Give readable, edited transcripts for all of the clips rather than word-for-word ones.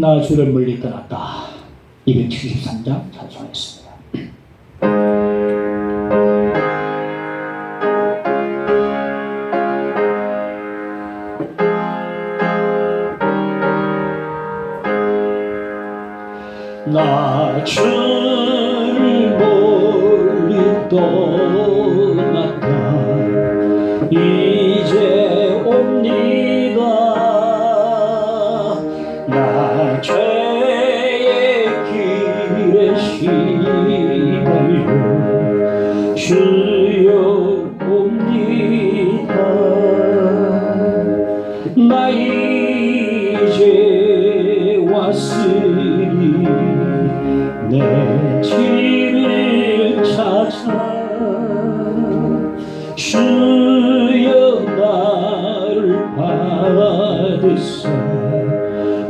나 주를 멀리 떠났다. 273장 찬송했습니다. 나 주를 멀리 떠났다. 이제 옵니다. 나 죄의 길에 시달려 주여 옵니다. 나 이제 왔으니 내 집을 찾아 주여 나를 받으사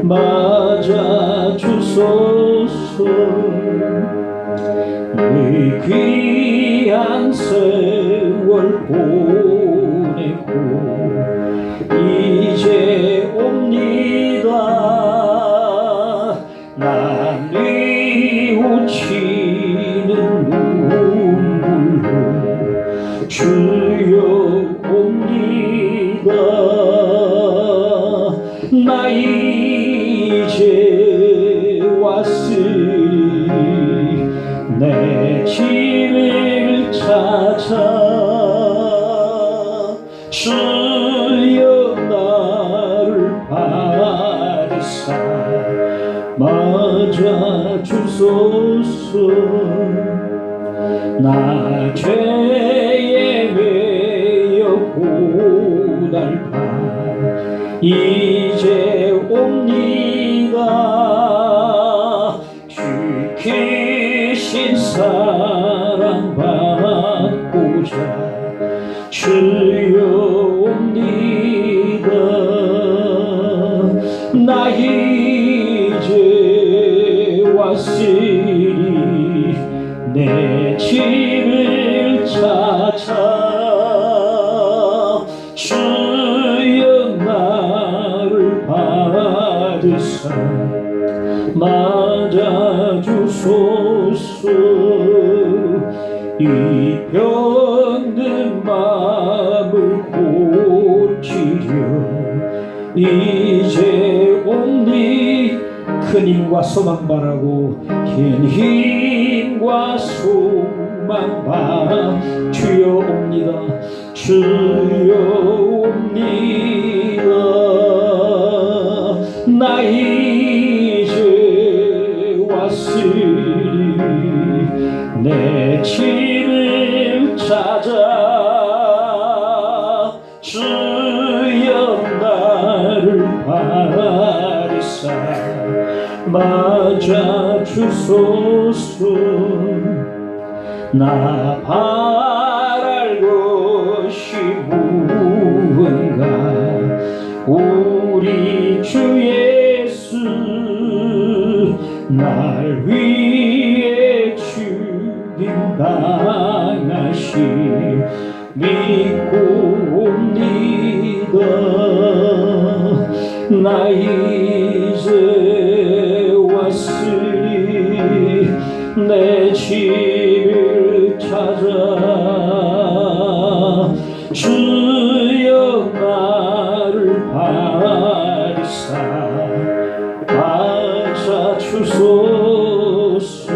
맞아 주소서. 의 귀한 세월 보내고 이제 옵니다. 난 뉘우치는 눈물로 주여 옵니다. 나 이제 왔으니 내 집을 찾아 주여 나를 받으사 맞아 주소서. 나 죄에 매여 고달파 이제 옵니다. 주키신 사랑받고자 주여 옵니다. 나 이제 왔으니 내 집을 찾아 주여 나를 받으사 맞아 주소서. 이 병든 마음을 고치려 이제 옵니. 큰 힘과 소망 바라고 긴 힘과 소망 바라 주여 옵니다. 주여 옵니다. 나 이제 왔으니 내 집을 찾아 주여 나를 받으사 맞아 주소서. 나 바랄 것이 무언가 우리 주 예수 날 위해 죽임 당하시 믿고 옵니다. 나 이제 왔으니 내 집을 찾아 주여 나를 받으사 맞아 주소서.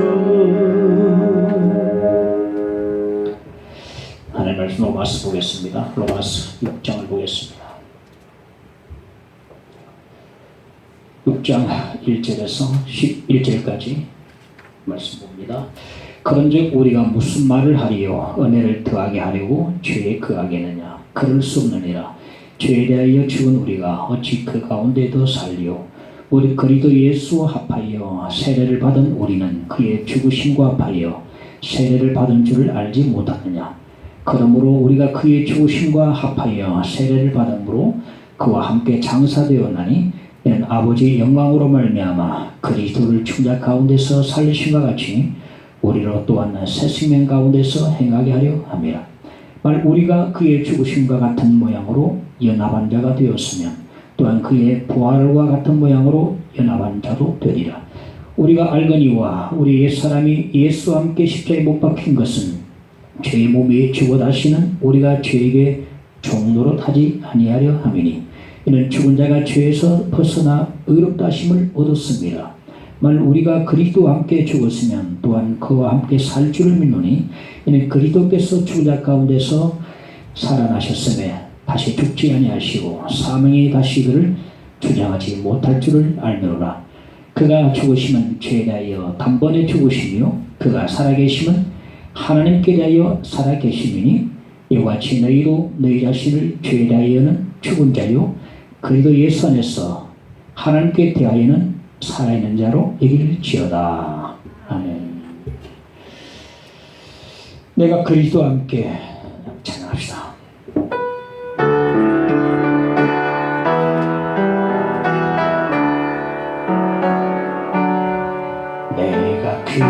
하나님 말씀 로마서 보겠습니다. 로마서 6장을 보겠습니다. 6장 1절에서 11절까지 말씀 봅니다. 그런즉 우리가 무슨 말을 하리요? 은혜를 더하게 하려고 죄에 거하겠느냐? 그럴 수 없느니라. 죄에 대하여 죽은 우리가 어찌 그 가운데 더 살리요? 우리 그리스도 예수와 합하여 세례를 받은 우리는 그의 죽으심과 합하여 세례를 받은 줄을 알지 못하느냐? 그러므로 우리가 그의 죽으심과 합하여 세례를 받음으로 그와 함께 장사되었나니 이는 아버지의 영광으로 말미암아 그리스도를 충작 가운데서 살리심과 같이 우리로 또한 새 생명 가운데서 행하게 하려 함이라. 만일 우리가 그의 죽으심과 같은 모양으로 연합한 자가 되었으면 또한 그의 부활과 같은 모양으로 연합한 자도 되리라. 우리가 알거니와 우리 옛사람이 예수와 함께 십자가에 못 박힌 것은 죄의 몸에 죽어 다시는 우리가 죄에게 종노릇하지 아니하려 함이니 이는 죽은 자가 죄에서 벗어나 의롭다 하심을 얻었습니다. 만일 우리가 그리스도와 함께 죽었으면 또한 그와 함께 살 줄을 믿노니 이는 그리스도께서 죽은 자 가운데서 살아나셨음에 다시 죽지 아니하시고 사망에 다시 그를 주장하지 못할 줄을 알미로라. 그가 죽으심은 죄에 대하여 단번에 죽으시며 그가 살아계심은 하나님께 대하여 살아계심이니 이와 같이 너희도 너희 자신을 죄에 대하여는 죽은 자요 그리스도 예수 안에서 하나님께 대하여는 살아있는 자로 여길지어다. 아멘. 내가 그리스도와 함께 찬양합시다. 내가 그리스도와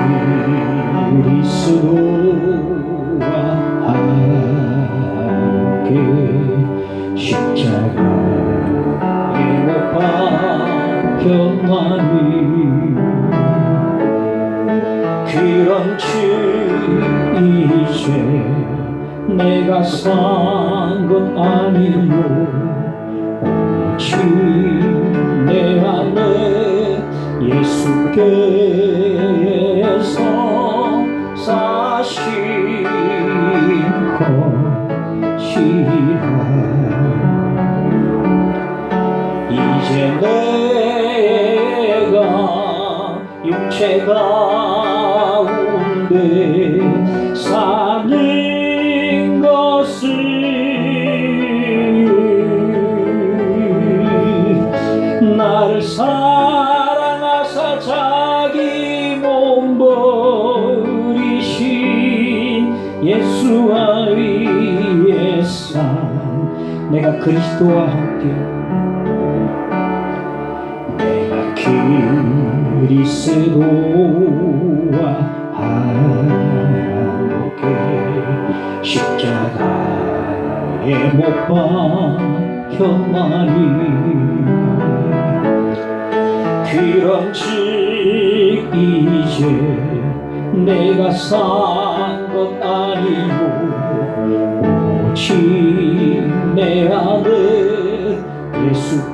함께 십자가에 못 박혔나니 그런즉 이제 내가 산 것 아니요 오직 내 안에 예수께서 사신 것이라. 이제 내가 육체 가운데 사는 것을 나를 사랑하사 자기 몸 버리신 예수와 위에 산 내가 그리스도와 함께 내가 그리스도와 함께 십자가에 못 박혔나니 그런즉 이제 내가 산 것 아니고 오직 내 안에 예수께서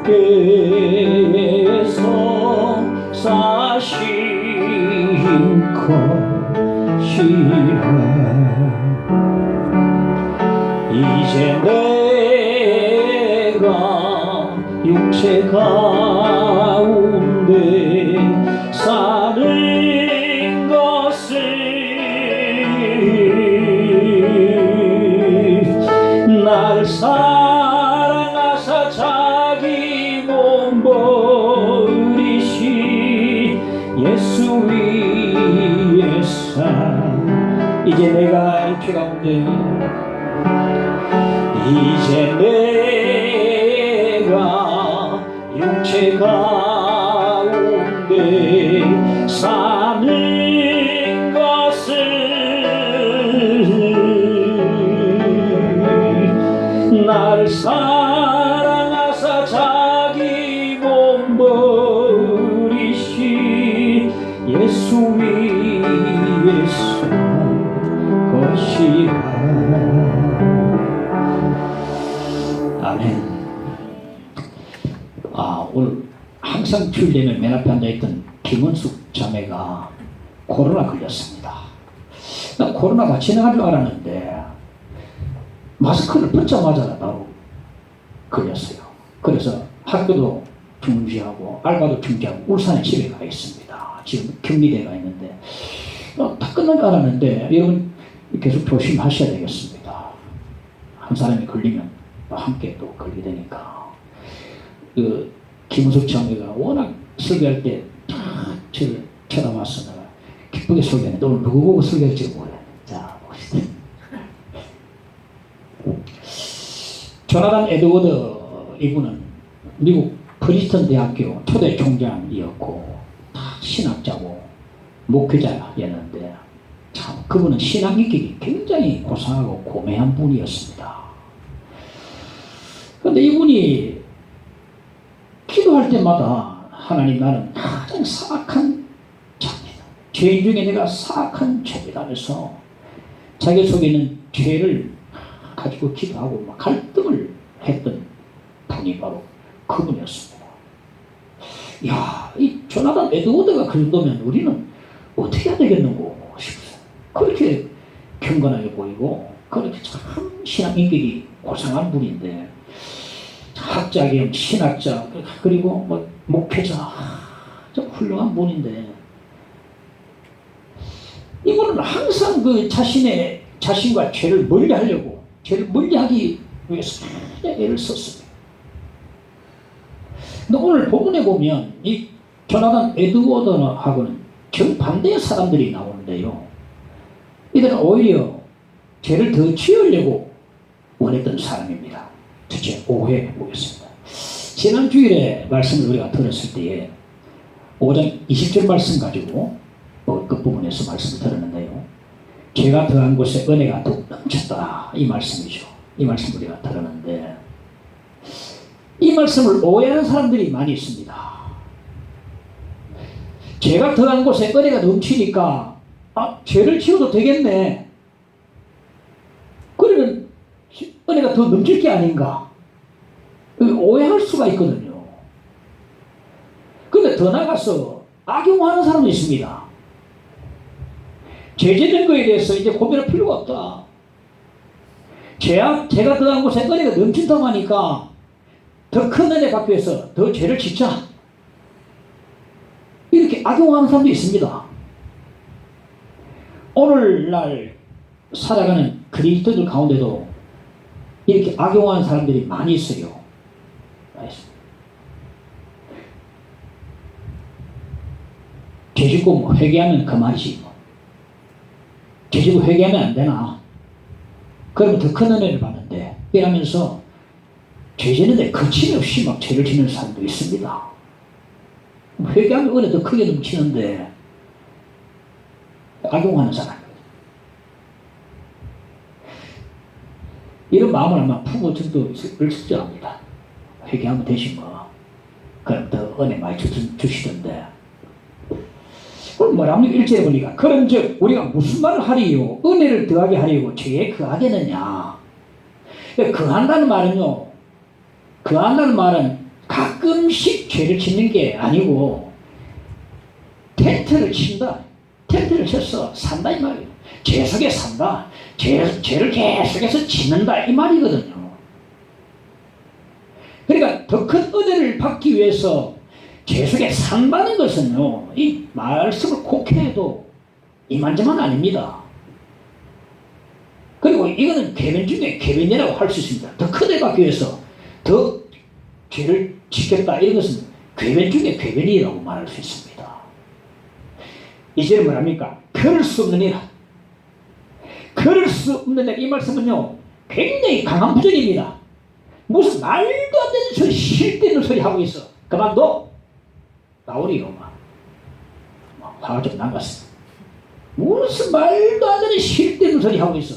사신 것이라. 이제 내가 육체 가운데 사는 것을 나를 사랑하사 자기 몸 버리신 예수 위에 산 이제 내가 육체 가운데 이제 내가 육체 가운데 사는 것을 나를 사랑하사 자기 몸 버리신 예수 위에 산 것이라. 아멘. 오늘 항상 주일되면 맨 앞에 앉아있던 김은숙 자매가 코로나 걸렸습니다. 나 코로나가 지나갈 줄 알았는데 마스크를 벗자마자 바로 걸렸어요. 그래서 학교도 중지하고 알바도 중지하고 울산에 집에 가 있습니다. 지금 격리대가 있는데 다 끝난 줄 알았는데 여러분 계속 조심하셔야 되겠습니다. 한 사람이 걸리면 함께 또 걸리게 되니까. 김은숙 장로가 워낙 설교할 때 저를 쳐다봤어. 내가 기쁘게 설교했는데 오늘 누구 보고 설교할지 모르겠네. 자, 봅시다. 조나단 에드워드 이분은 미국 프린스턴 대학교 초대 총장이었고 신학자고 목회자였는데 참 그분은 신학 인격이 굉장히 고상하고 고매한 분이었습니다. 그런데 이분이 기도할 때마다 하나님 나는 가장 사악한 자입니다. 죄인 중에 내가 사악한 죄이다 하면서 자기 속에 있는 죄를 가지고 기도하고 막 갈등을 했던 분이 바로 그분이었습니다. 야, 이 조나단 에드워드가 그 정도면 우리는 어떻게 해야 되겠는고 싶어요. 그렇게 경건하게 보이고 그렇게 참 신앙 인격이 고상한 분인데 학자 겸 신학자 그리고 뭐 목회자 좀 훌륭한 분인데 이분은 항상 그 자신과 죄를 멀리하려고 죄를 멀리하기 위해서 애를 썼습니다. 근데 오늘 본문에 보면 이 조나단 에드워드하고는 정반대의 사람들이 나오는데요. 이들은 오히려 죄를 더 지으려고 원했던 사람입니다. 첫째, 오해 보겠습니다. 지난 주일에 말씀을 우리가 들었을 때에 5장 20절 말씀 가지고 끝부분에서 말씀을 들었는데요. 죄가 더한 곳에 은혜가 더욱 넘쳤다. 이 말씀이죠. 이 말씀 우리가 들었는데 이 말씀을 오해하는 사람들이 많이 있습니다. 죄가 더한 곳에 은혜가 넘치니까 죄를 지어도 되겠네. 그러면 은혜가 더 넘칠 게 아닌가. 오해할 수가 있거든요. 그런데 더 나가서 악용하는 사람도 있습니다. 죄짓는 거에 대해서 이제 고민할 필요가 없다. 죄가 더한 곳에 은혜가 넘친다고 하니까 더 큰 은혜 받기 위해서 더 죄를 짓자. 이렇게 악용하는 사람도 있습니다. 오늘날 살아가는 그리스도인들 가운데도 이렇게 악용하는 사람들이 많이 있어요. 죄 짓고 뭐 회개하면 그만이지 뭐. 죄 짓고 회개하면 안 되나? 그러면 더 큰 은혜를 받는데 이러면서 죄 짓는데 거침없이 막 죄를 짓는 사람도 있습니다. 회개하면 은혜 더 크게 넘치는데 악용하는 사람. 이런 마음을 아마 부모님도 있을 합니다. 회개하면 되지 뭐. 그럼 더 은혜 많이 주시던데. 그럼 뭐랍니까? 1절에 보니까 그런즉 우리가 무슨 말을 하리요? 은혜를 더하게 하려고 죄에 거하겠느냐? 거한다는 말은요. 거한다는 말은 가끔씩 죄를 짓는 게 아니고 텐트를 친다. 텐트를 쳐서 산다 이 말이에요. 죄 속에 산다. 죄를 계속해서 짓는다 이 말이거든요. 그러니까 더 큰 은혜를 받기 위해서 죄 속에 산다는 것은요, 이 말씀을 곡해도 이만저만 아닙니다. 그리고 이거는 궤변 중에 궤변이라고 할 수 있습니다. 더 큰 은혜 받기 위해서 더 죄를 지켰다 이런 것은 궤변 중에 궤변이라고 말할 수 있습니다. 이제 뭐랍니까? 그럴 수 없는 일. 그럴 수 없는 일. 이 말씀은요 굉장히 강한 부정입니다. 무슨 말도 안 되는 소리, 실대는 소리 하고 있어. 그만둬. 나오리요. 화가 좀 나갔어. 무슨 말도 안 되는 실대는 소리 하고 있어.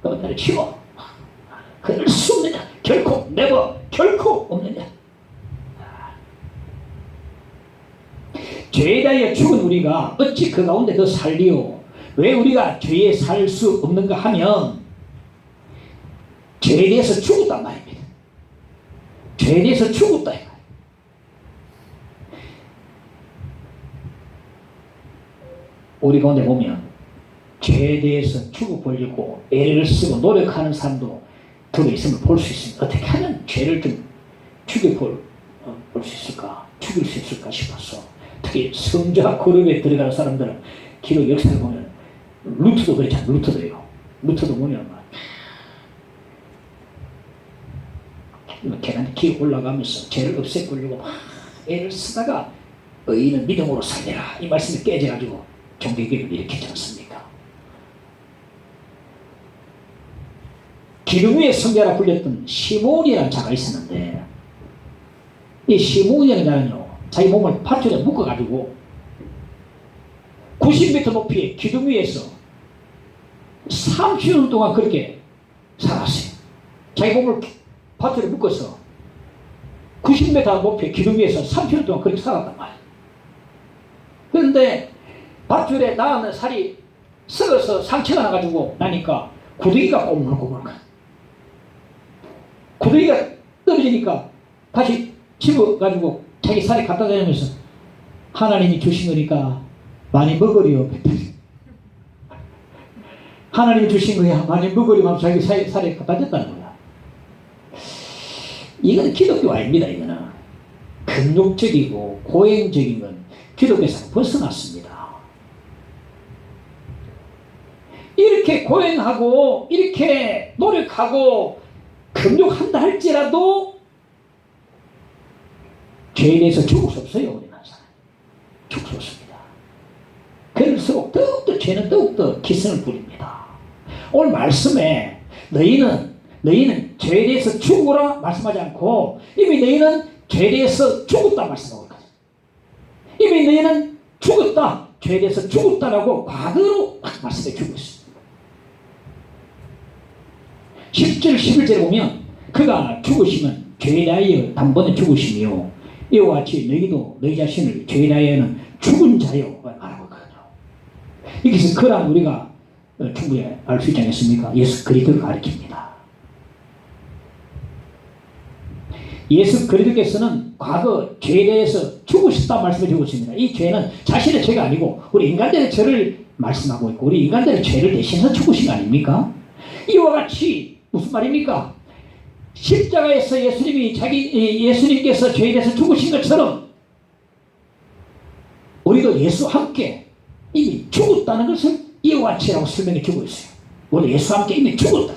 그만 내려치워. 그럴 수 없느냐. 결코 never 결코 없느냐. 죄에 대하여 죽은 우리가 어찌 그 가운데 더 살리요. 왜 우리가 죄에 살 수 없는가 하면 죄에 대해서 죽었단 말입니다. 죄에 대해서 죽었다. 우리 가운데 보면 죄에 대해서 죽어버리고 애를 쓰고 노력하는 사람도 들어있음을 볼 수 있습니다. 어떻게 하면 죄를 좀 죽여볼 수 있을까? 죽일 수 있을까 싶어서 특히 성자 그룹에 들어가는 사람들은 기록 역사를 보면 루트도 그렇잖아요. 루트도요. 루트도 보면 계단 기 올라가면서 죄를 없애보려고 막 애를 쓰다가 의인은 믿음으로 살려라 이 말씀이 깨져가지고 종교개혁을 일으키지 않습니까? 기름 위에 성자라 불렸던 시몬이라는 자가 있었는데 이 시몬이라는 자는요 자기 몸을 밧줄에 묶어가지고 90m 높이의 기둥 위에서 30년 동안 그렇게 살았어요. 자기 몸을 밧줄에 묶어서 90m 높이 기둥 위에서 3km 동안 그렇게 살았단 말이에요. 그런데 밧줄에 나는 살이 썩어서 상처가 나가지고 나니까 구더기가 꼬물꼬물거려. 구더기가 떨어지니까 다시 집어가지고 자기 살이 갖다 대면서 하나님이 주신 거니까 많이 먹으려. 하나님이 주신 거야 많이 먹으려 하면서 자기 살이 갖다 댔다는 거야. 이건 기독교 아닙니다. 이거는 근육적이고 고행적인 건 기독교에서 벗어났습니다. 이렇게 고행하고 이렇게 노력하고 근육한다 할지라도 죄에 대해서 죽을 수 없어요. 우리는 사람 죽을 수 없습니다. 그럴수록 더욱더 죄는 더욱더 기승을 부립니다. 오늘 말씀에 너희는 죄에 대해서 죽으라 말씀하지 않고 이미 너희는 죄에 대해서 죽었다 말씀하고 있거든요. 이미 너희는 죽었다, 죄에 대해서 죽었다라고 과거로 말씀해 주고 있습니다. 10절 11절에 보면 그가 죽으시면 죄에 대하여 단번에 죽으시며 이와 같이 너희도 너희 자신을 죄에 대하여는 죽은 자요 말하고 있거든요. 여기서 그란 우리가 충분히 알 수 있지 않겠습니까? 예수 그리스도를 가리킵니다. 예수 그리스도께서는 과거 죄에 대해서 죽으셨다 말씀해 주고 있습니다. 이 죄는 자신의 죄가 아니고 우리 인간들의 죄를 말씀하고 있고 우리 인간들의 죄를 대신해서 죽으신 거 아닙니까? 이와 같이 무슨 말입니까? 십자가에서 예수님께서 죄에 대해서 죽으신 것처럼 우리도 예수와 함께 이미 죽었다는 것을 이와 같이라고 설명해 주고 있어요. 우리 예수와 함께 이미 죽었다.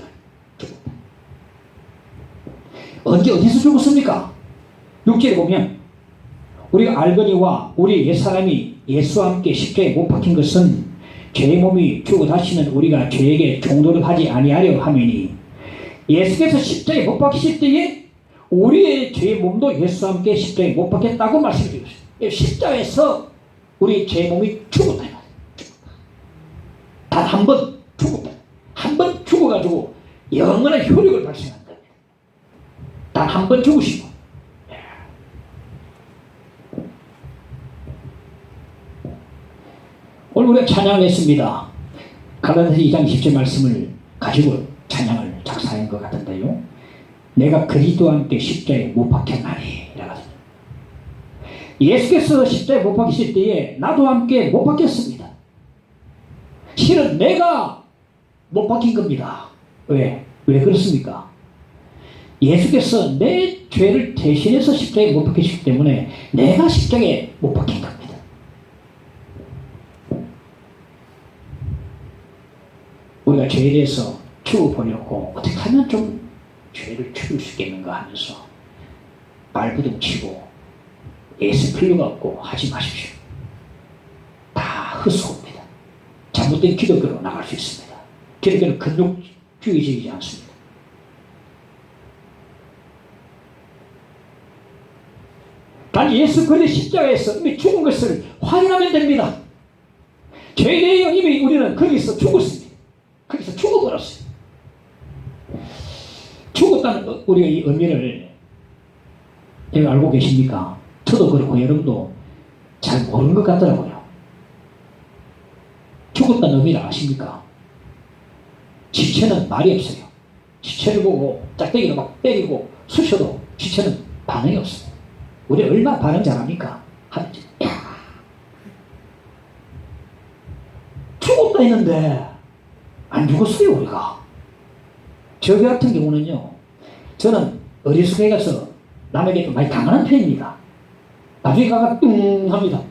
언제 어디서 죽었습니까? 6절에 보면 우리가 알거니와 우리 옛사람이 예수와 함께 십자가에 못 박힌 것은 죄의 몸이 죽어 다시는 우리가 죄에게 종노릇 하지 아니하려 함이니 예수께서 십자가에 못 박히실 때에 우리의 죄의 몸도 예수와 함께 십자가에 못 박혔다고 말씀해 주셨어요. 십자가에서 우리 죄의 몸이 죽었다. 단 한 번 죽었다. 한 번 죽어가지고 영원한 효력을 발생한다. 단 한 번 죽으시고. 오늘 우리가 찬양을 했습니다. 갈라디아서 2장 10절 말씀을 가지고 찬양을 작사한 것 같은데요. 내가 그리스도와 함께 십자가에 못 박혔나니 이라거든요. 예수께서 십자가에 못 박히실 때에 나도 함께 못 박혔습니다. 실은 내가 못 박힌 겁니다. 왜 그렇습니까? 예수께서 내 죄를 대신해서 십자가에 못 박히시기 때문에 내가 십자가에 못 박힌 겁니다. 우리가 죄에 대해서 죽어보려고 어떻게 하면 좀 죄를 죽일 수 있겠는가 하면서 발부둥치고 애쓸 필요가 없고 하지 마십시오. 다 헛소입니다. 잘못된 기독교로 나갈 수 있습니다. 기독교는 근육주의적이지 않습니다. 단 예수 그리스도의 십자가에서 이미 죽은 것을 확인하면 됩니다. 죄에 대해 이미 우리는 거기서 죽었습니다. 거기서 죽어버렸어요. 죽었다는 우리가 이 의미를 여러분 알고 계십니까? 저도 그렇고 여러분도 잘 모르는 것 같더라고요. 죽었다는 의미를 아십니까? 지체는 말이 없어요. 지체를 보고 짝대기로 막 때리고 쑤셔도 지체는 반응이 없어요. 우리 얼마나 반응 잘합니까? 하는지. 죽었다 했는데 안 죽었어요. 우리가. 저 같은 경우는요, 저는 어리숙하게 가서 남에게 좀 많이 당하는 편입니다. 나중에 가가 뚱 합니다.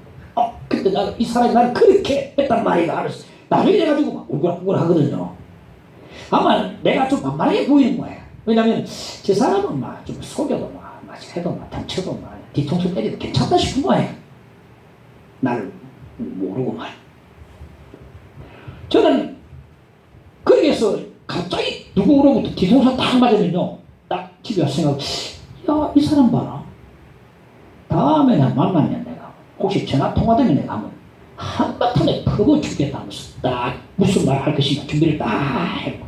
그때 이 사람이 나를 그렇게 했단 말이야 하면서 나중에 돼가지고 막 우글우글 하거든요. 아마 내가 좀 만만하게 보이는 거예요. 왜냐면 저 사람은 막 좀 속여도 막 해도 막 다쳐도 막 뒤통수 때려도 괜찮다 싶은 거예요. 나를 모르고 말. 저는 거기에서 갑자기 누구로부터 뒤통수 딱 맞으면요, 딱 집에 와서 생각, 야, 이 사람 봐라. 다음에 나 만나면 내가 혹시 전화 통화되면 내가 한번 한바탕에 퍼부 죽겠다 하면서 딱 무슨 말 할 것인가 준비를 딱 해고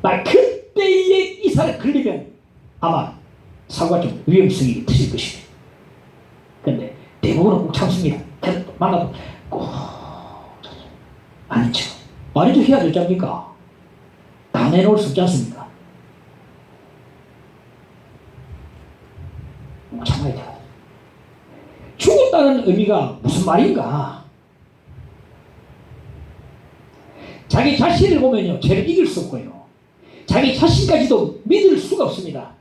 나 그때에 이 사람 걸리면 아마 사고가 좀 위험성이 있으실 것입니다. 그런데 대부분은 꼭 참습니다. 만나도 꼭 아니죠. 아니죠. 해야 되지 않습니까? 다 내놓을 수 없지 않습니까? 참아야 돼요. 죽었다는 의미가 무슨 말인가? 자기 자신을 보면요, 죄를 이길 수 없고요, 자기 자신까지도 믿을 수가 없습니다.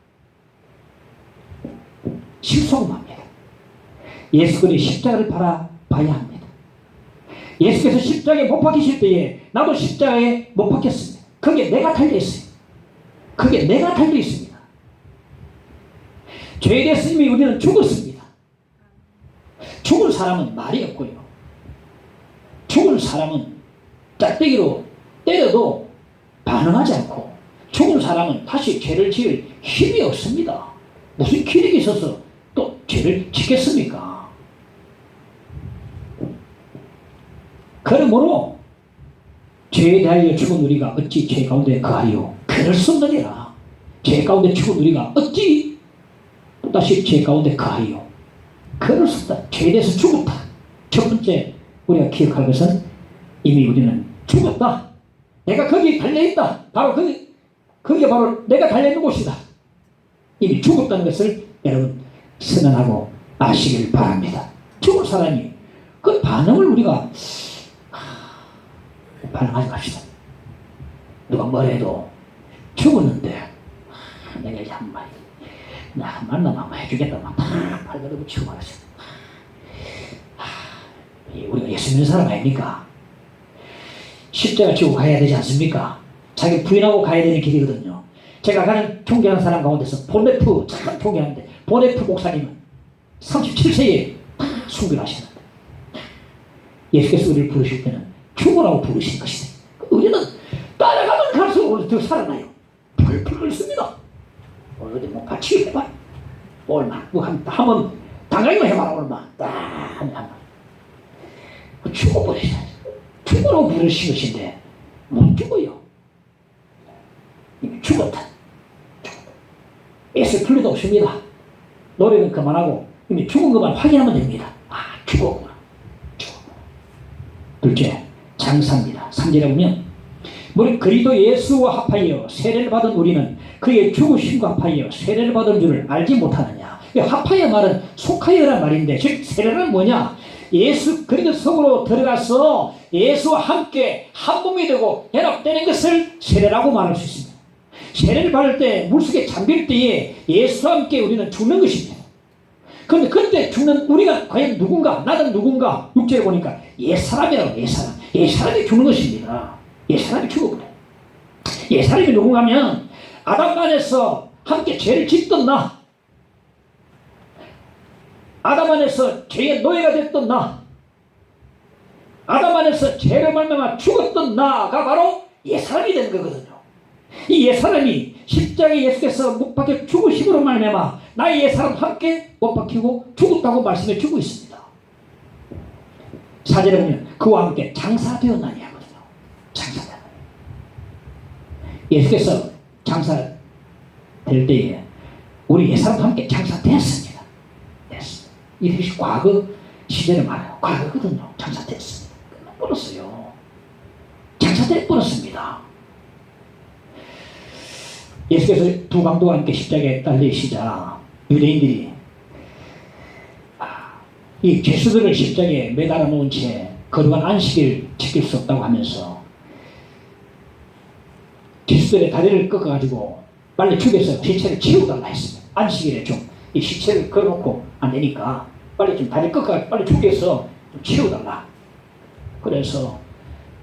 실속은 합니다. 예수 그리스도의 십자가를 바라봐야 합니다. 예수께서 십자가에 못 박히실 때에 나도 십자가에 못 박혔습니다. 거기에 내가 달려있어요. 거기에 내가 달려있습니다. 죄에 대해서 이미 우리는 죽었습니다. 죽은 사람은 말이 없고요, 죽은 사람은 짝대기로 때려도 반응하지 않고, 죽은 사람은 다시 죄를 지을 힘이 없습니다. 무슨 기력이 있어서 또 죄를 짓겠습니까? 그러므로 죄에 대하여 죽은 우리가 어찌 죄 가운데 거하리요? 그럴 수 없느니라. 죄 가운데 죽은 우리가 어찌 또다시 죄 가운데 거하리요? 그럴 수 없다. 죄에 대해서 죽었다. 첫 번째 우리가 기억할 것은 이미 우리는 죽었다. 내가 거기 달려있다. 바로 거기가 바로 내가 달려있는 곳이다. 이미 죽었다는 것을 여러분 선언하고 아시길 바랍니다. 죽은 사람이 그 반응을 우리가 반응하지 맙시다. 누가 뭐래도 죽었는데 내가 이제 한마디 나 만나면 한번 해주겠다 막 팔다리고 치고 말았어. 우리가 예수 믿는 사람 아닙니까? 십자가 지고 가야 되지 않습니까? 자기 부인하고 가야 되는 길이거든요. 제가 가는 존경하는 사람 가운데서 보네프 참 존경하는데, 보네프 목사님은 37세에 순교하셨는데 예수께서 우리를 부르실 때는 죽으라고 부르신 것이다. 우리는 따라가면 갈수록 더 살아나요. 펄펄 끓습니다. 어디 뭐 같이 해봐. 얼마 뭐 한번 당장이만 해봐라. 얼마 딱 한번 죽어버리잖아요. 죽으라고 부르신 것인데 못 죽어요. 이미 죽었다. 애쓸 필요도 없습니다. 노래는 그만하고 이미 죽은 것만 확인하면 됩니다. 아, 죽었구나. 둘째, 장사입니다. 3절에 보면 우리 그리스도 예수와 합하여 세례를 받은 우리는 그의 죽으심과 합하여 세례를 받은 줄을 알지 못하느냐. 합하여 말은 속하여란 말인데, 즉 세례는 뭐냐? 예수 그리스도 성으로 들어가서 예수와 함께 한 몸이 되고 연합되는 것을 세례라고 말할 수 있습니다. 세례를 받을 때 물속에 잠길 때에 예수와 함께 우리는 죽는 것입니다. 그런데 그때 죽는 우리가 과연 누군가? 나는 누군가? 6절에 보니까 옛사람이라고. 옛사람이 죽는 것입니다. 옛사람이 죽어버려요. 옛사람이 누군가 하면 아담 안에서 함께 죄를 짓던 나, 아담 안에서 죄의 노예가 됐던 나, 아담 안에서 죄를 말미암아 죽었던 나가 바로 옛사람이 되는 거거든요. 이 옛사람이 십자가에 예수께서 못 박혀 죽으심으로 말미암아 나의 옛사람 함께 못 박히고 죽었다고 말씀해 주고 있습니다. 4절에 보면 그와 함께 장사되었나니 하거든요. 장사되었나니. 예수께서 장사될 때에 우리 옛사람과 함께 장사됐습니다. 됐습니다. 이것이 과거 시대를 말해요. 과거거든요. 장사됐습니다. 끝나버렸어요. 장사돼버렸습니다. 예수께서 두 강도와 함께 십자가에 달리시자 유대인들이 이 죄수들을 십자가에 매달아 놓은 채 거룩한 안식일 지킬 수 없다고 하면서 죄수들의 다리를 꺾어가지고 빨리 죽여서 시체를 치우달라 했습니다. 안식일에 좀 이 시체를 걸어놓고 안 되니까 빨리 좀 다리 꺾어 빨리 죽여서 좀 치우달라. 그래서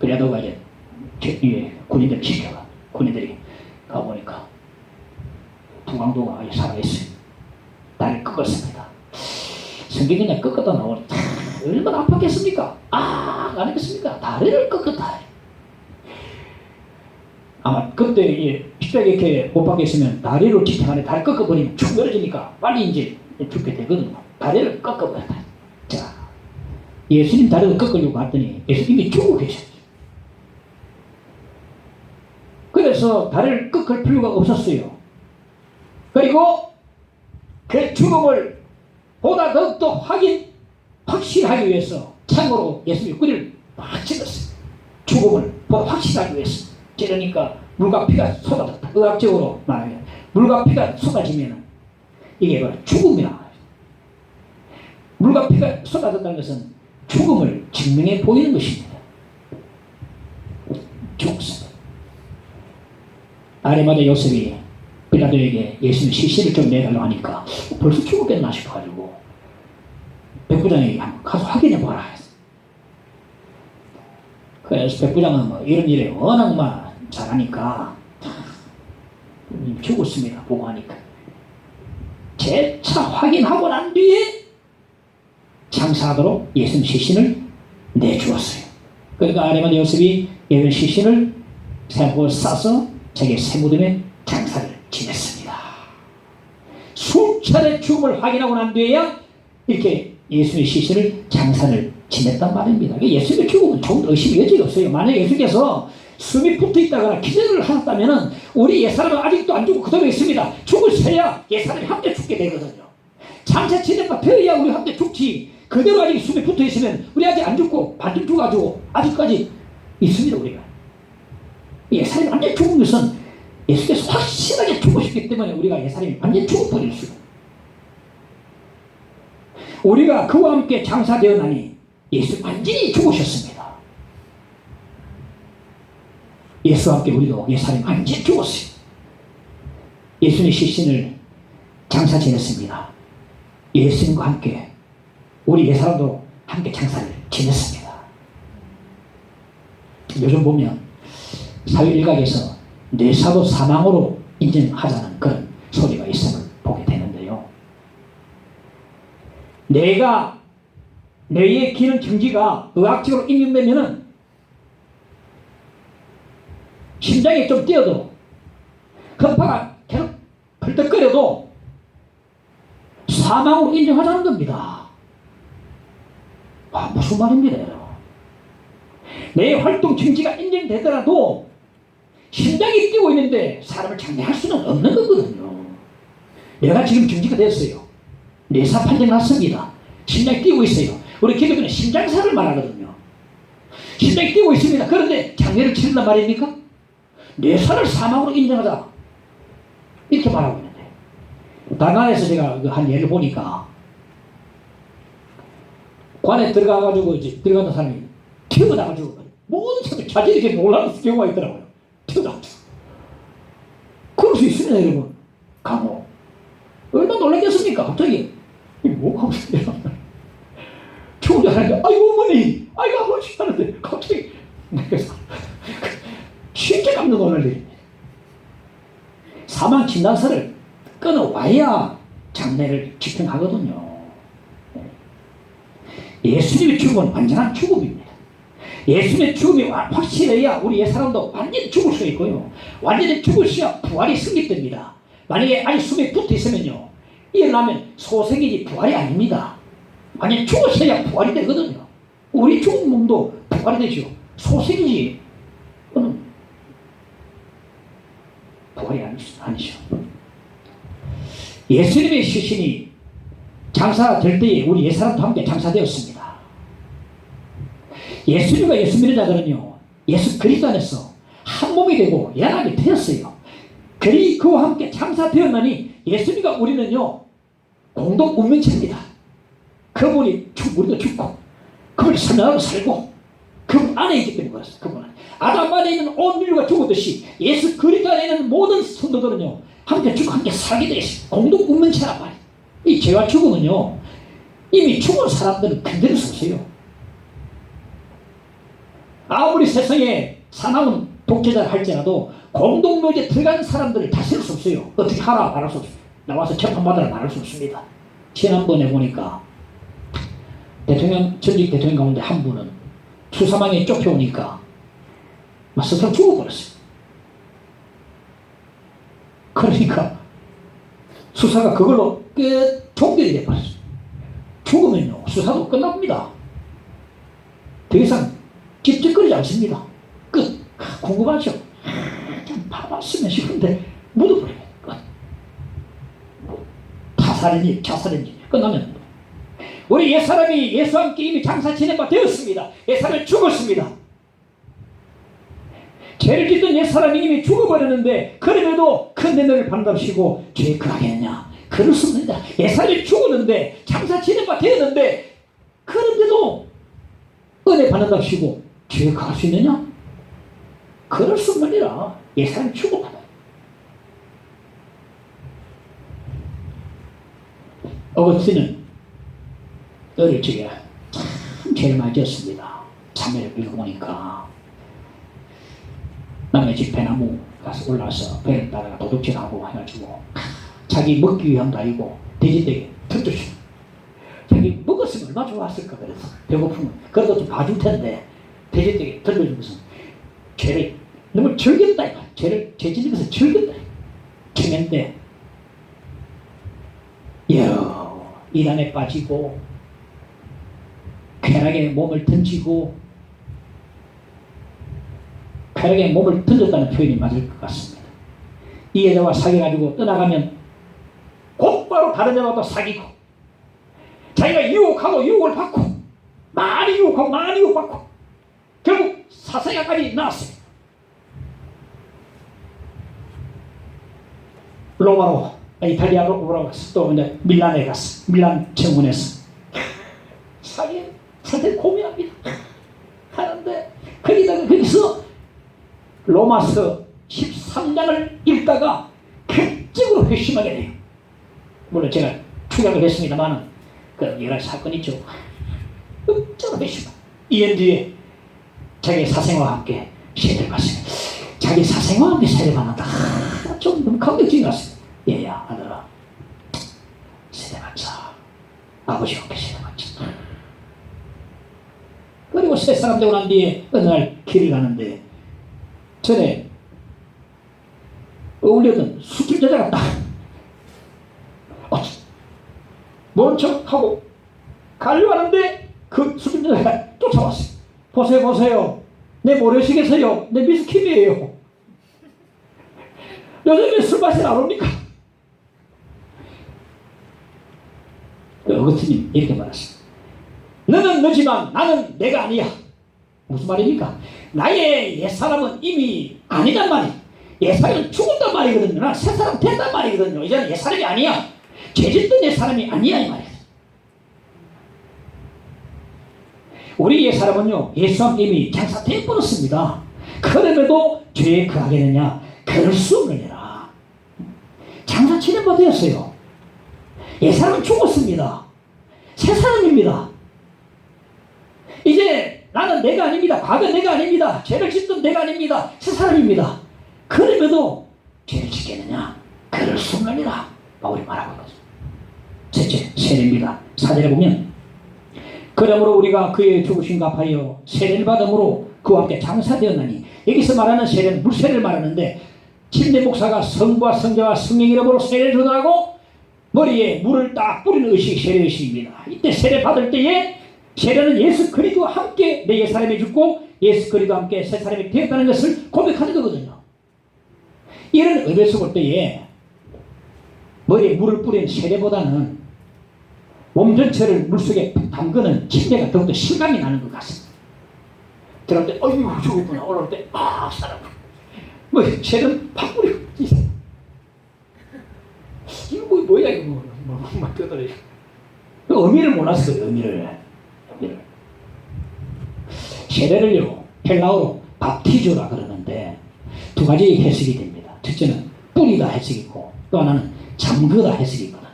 빌라도가 이제 군인들 지켜가 군인들이 가보니까 두 강도가 살아있어요. 다리를 꺾었습니다. 성경에 그냥 꺾었다 나오니 얼마나 아팠겠습니까? 안 했겠습니까? 다리를 꺾었다. 아마 그때 십자가에 이렇게 못 박혔으면 다리로 지탱하는 다리 꺾어버리면 축 늘어지니까 빨리 이제 죽게 되거든요. 다리를 꺾어버렸다. 자, 예수님 다리를 꺾으려고 했더니 예수님이 죽고 계셨어요. 그래서 다리를 꺾을 필요가 없었어요. 그리고 그 죽음을 보다 더욱더 확실하기 위해서 창으로 예수님의 꼬리를 막 찔렀어요. 죽음을 보다 확실하기 위해서. 찌르니까 물과 피가 쏟아졌다. 의학적으로 말하면 물과 피가 쏟아지면 이게 바로 죽음이라. 물과 피가 쏟아졌다는 것은 죽음을 증명해 보이는 것입니다. 죽었어요. 아리마다 요셉이 빌라도에게 예수님 시신을 좀 내달라고 하니까 벌써 죽었겠나 싶어가지고 백부장에게 한번 가서 확인해 보라 했어요. 그래서 백부장은 뭐 이런 일에 워낙 막 잘하니까 죽었습니다 보고 하니까 재차 확인하고 난 뒤에 장사하도록 예수님 시신을 내주었어요. 그러니까 아리마다 요셉이 예수님 시신을 세포를 싸서 자기 세무덤에 장사를 지냈습니다. 수차례 죽음을 확인하고 난 뒤에야 이렇게 예수님의 시신을 장사를 지냈단 말입니다. 예수님의 죽음은 좀 의심의 여지가 없어요. 만약에 예수님께서 숨이 붙어 있다거나 기절을 하셨다면 우리 옛사람은 아직도 안 죽고 그대로 있습니다. 죽을 새야 옛사람이 함께 죽게 되거든요. 장사 지내가 되어야 우리 함께 죽지. 그대로 아직 숨이 붙어 있으면 우리 아직 안 죽고 반쯤 죽어가지고 아직까지 있습니다. 우리가 옛사람이 완전히 죽은 것은 예수께서 확실하게 죽으셨기 때문에 우리가 옛사람이 완전히 죽어버릴 수가. 우리가 그와 함께 장사되었나니 예수 완전히 죽으셨습니다. 예수와 함께 우리도 옛사람이 완전히 죽었어요. 예수님의 시신을 장사 지냈습니다. 예수님과 함께 우리 옛사람도 함께 장사를 지냈습니다. 요즘 보면 사회 일각에서 뇌사도 사망으로 인정하자는 그런 소리가 있음을 보게 되는데요. 뇌의 기능 정지가 의학적으로 인정되면은 심장이 좀 뛰어도 급파가 계속 펄떡거려도 사망으로 인정하자는 겁니다. 무슨 말입니다. 뇌 활동 정지가 인정되더라도 심장이 뛰고 있는데 사람을 장례할 수는 없는 거거든요. 뇌가 지금 정지가 됐어요. 뇌사 판정 났습니다. 심장이 뛰고 있어요. 우리 기독교는 심장사를 말하거든요. 심장이 뛰고 있습니다. 그런데 장례를 치른단 말입니까? 뇌사를 사망으로 인정하자 이렇게 말하고 있는데 당관에서 제가 한 예를 보니까 관에 들어가가지고 이제 들어가는 사람이 튀어나가지고 모든 사람이 자기 이렇게 놀라는 경우가 있더라고요. 튀어나가지고 그럴 수 있습니다. 여러분 간혹 얼마나 놀랐겠습니까? 갑자기 뭐가 없어요. 죽은 하는데 아이고 어머니 아이고 아버지 하는데 갑자기 그래서 쉽게 깜짝 놀랄 일입니다. 사망 진단서를 끊어와야 장례를 집행하거든요. 예수님의 죽음은 완전한 죽음입니다. 예수님의 죽음이 확실해야 우리 옛사람도 완전히 죽을 수 있고요. 완전히 죽으셔야 부활이 성립됩니다. 만약에 아직 숨이 붙어 있으면요, 일어나면 소생이지 부활이 아닙니다. 완전히 죽으셔야 부활이 되거든요. 우리 죽은 몸도 부활이 되죠. 소생이지 그건 부활이 아니죠. 예수님의 시신이 장사될 때에 우리 옛사람도 함께 장사되었습니다. 예수님과 예수 믿는 자들은요, 예수 그리스도 안에서 한 몸이 되고 연합이 되었어요. 그와 함께 장사되었나니 예수님과 우리는요 공동 운명체입니다. 그분이 우리도 죽고 그분이 선하고 살고 그분 안에 있기 때문에 그렇습니다. 그분 안에 아담 안에 있는 온 인류가 죽었듯이 예수 그리스도 안에 있는 모든 성도들은요 함께 죽고 함께 살게 되어 있습니다. 공동 운명체란 말이에요. 이 죄와 죽음은요 이미 죽은 사람들은 건드릴 수 없어요. 아무리 세상에 사나운 독재자를 할지라도 공동묘지에 들어간 사람들을 다스릴 수 없어요. 어떻게 하라 말할 수 없어요. 나와서 재판받아라 말할 수 없습니다. 지난번에 보니까 전직 대통령 가운데 한 분은 수사망에 쫓겨오니까 스스로 죽어버렸어요. 그러니까 수사가 그걸로 종결이 돼버렸어요. 죽으면요 수사도 끝납니다. 더 이상 집적거리지 않습니다. 끝. 궁금하죠? 좀 봐봤으면 싶은데 묻어버려요. 끝. 다 자살인지 끝나면 우리 옛사람이 예수와 함께 이미 장사 지낸 바 되었습니다. 옛사람이 죽었습니다. 죄를 짓던 옛사람이 이미 죽어버렸는데 그럼에도 큰 은혜를 받는답시고 죄에 그하겠느냐? 그럴 수 없습니다. 옛사람이 죽었는데 장사 지낸 바 되었는데 그런데도 은혜 받는답시고 죄에 그할 수 있느냐? 그럴 수 없느니라. 옛사람이 죽어버려. 어거스틴은 어릴 적에 참 죄를 많이 지었습니다. 참회를 읽어보니까 남의 집 배나무 가서 올라와서 배를 따라가 도둑질하고 해가지고 자기 먹기 위함도 아니고 돼지떼기 던져주고 자기 먹었으면 얼마나 좋았을까. 그래서 배고프면 그래도 좀 봐줄 텐데 돼지떼기 던져주면서 죄를 너무 즐겼다. 죄를 죄 짓면서 즐겼다. 청년때 이란에 빠지고 쾌락에 몸을 던지고 쾌락에 몸을 던졌다는 표현이 맞을 것 같습니다. 이 여자와 사귀어가지고 떠나가면 곧바로 다른 여자와 사귀고 자기가 유혹하고 유혹을 받고 많이 유혹하고 많이 유혹받고 결국 사생아까지 나왔어요. 로마로 이탈리아로 오라가서 또 이제 밀란에 갔어. 밀란 정원에서 사실 고민합니다. 하는데 거기서 로마서 13장을 읽다가 극적으로 회심하게 돼요. 물론 제가 축약을 했습니다만 그 여러 가지 사건이 있죠. 극적으로 회심하. 2년 뒤에 자기 사생아와 함께 세례를 받습니다. 자기 사생아와 함께 세례를 받는다. 좀 너무 감격적인 것 같습니다. 얘야 아들아 세례 받자. 아버지와 함께 세례 받자. 그리고 세 사람 되고 난 뒤에 어느 날 길을 가는데 전에 어울리던 술집 여자가 딱 모른 척하고 가려고 하는데 그 술집 여자가 쫓아왔어요. 보세요. 내 모래시계세요. 내 미스킴이에요. 요즘에 술 마시러 안 옵니까? 어거스틴이 이렇게 말했습니다. 너는 너지만 나는 내가 아니야. 무슨 말입니까? 나의 옛사람은 이미 아니단 말이야. 옛사람은 죽었단 말이거든요. 난 새사람 된단 말이거든요. 이제는 옛사람이 아니야. 죄짓던 옛사람이 아니야 이 말이야. 우리 옛사람은요 예수와 이미 장사되어 버렸습니다. 그럼에도 죄에 그하겠느냐? 그럴 수 없느니라. 장사 지낸바 되었어요. 옛사람은 죽었습니다. 새사람입니다. 이제 나는 내가 아닙니다. 과거 내가 아닙니다. 죄를 짓던 내가 아닙니다. 새사람입니다. 그럼에도 죄를 짓겠느냐? 그럴 수 없느니라. 바울이 말하고 있는 거죠. 셋째, 세례입니다. 4절에 보면 그러므로 우리가 그의 죽으신 값하여 세례를 받음으로 그와 함께 장사되었나니 여기서 말하는 세례는 물세례를 말하는데 침례 목사가 성부와 성자와 성령 이름으로 세례를 전하고 머리에 물을 딱 뿌리는 의식이 세례 의식입니다. 이때 세례 받을 때에 세례는 예수 그리스도와 함께 내 옛사람이 죽고 예수 그리스도와 함께 새사람이 되었다는 것을 고백하는 거거든요. 이런 의미에서 볼 때에 머리에 물을 뿌리는 세례보다는 몸 전체를 물속에 담그는 침례가 더욱더 실감이 나는 것 같습니다. 들어갈 때 어이구 죽었구나. 올라올 때 사람 뭐 세례는 팍 뿌리고 이거 뭐야 이거 막 떠들어. 의미를 몰랐어. 의미를. 세례를요 헬라어로 밥티조라 그러는데 두 가지 해석이 됩니다. 첫째는 뿌리다 해석이 있고 또 하나는 잠그다 해석이 있거든.